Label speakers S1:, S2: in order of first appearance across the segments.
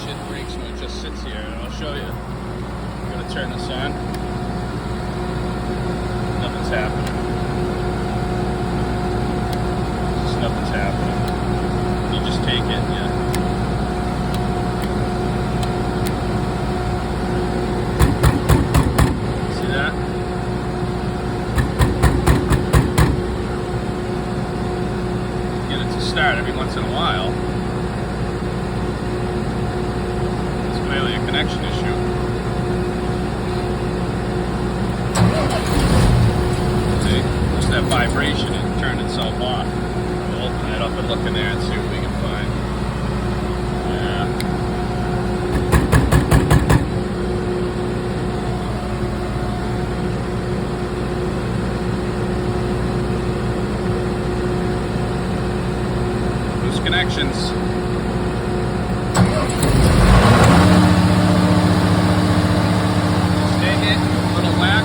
S1: it breaks when it just sits here, and I'll show you. I'm gonna turn this on. Nothing's happening. Just nothing's happening. You just take it, yeah. See that? Get it to start every once in a while. It's clearly a connection issue. See, just that vibration, it turned itself off. We'll open it up and look in there and see what we can find. Yeah. Loose connections. Take it, a little whack.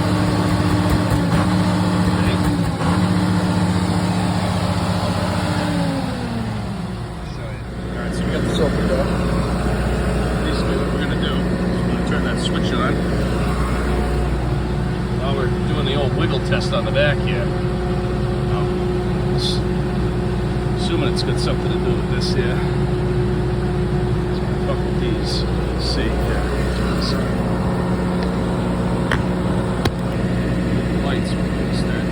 S1: Opened up. Basically what we're going to do is we're going to turn that switch on while we're doing the old wiggle test on the back here. Assuming it's got something to do with this here. So I'm going to fuck with these. Let's see here. Lights are going to start.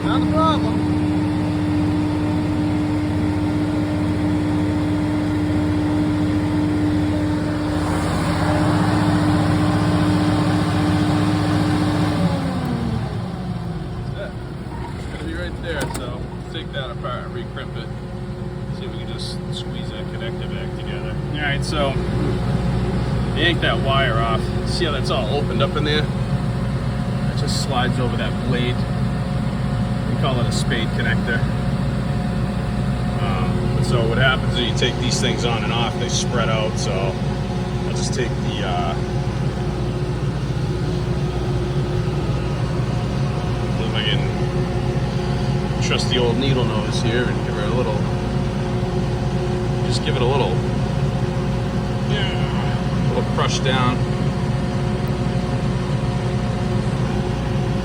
S1: Not a problem. That's it. It's gonna be right there, so take that apart and recrimp it. See if we can just squeeze that connector back together. Alright, so yank that wire off. See how that's all opened up in there? It just slides over that blade. We call it a spade connector. So what happens is you take these things on and off, they spread out, so I'll just take the if I can trust the old needle nose here and give her a little, just give it a little crush down.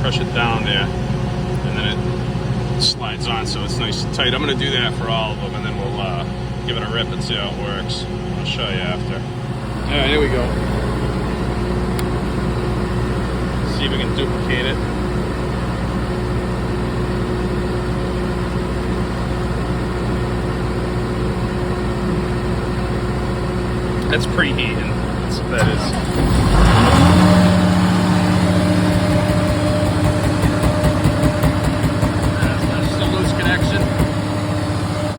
S1: Crush it down there, and then it slides on, so it's nice and tight. I'm going to do that for all of them, and then we'll give it a rip and see how it works. I'll show you after. Alright, here we go. See if we can duplicate it. That's preheating. That's what that is.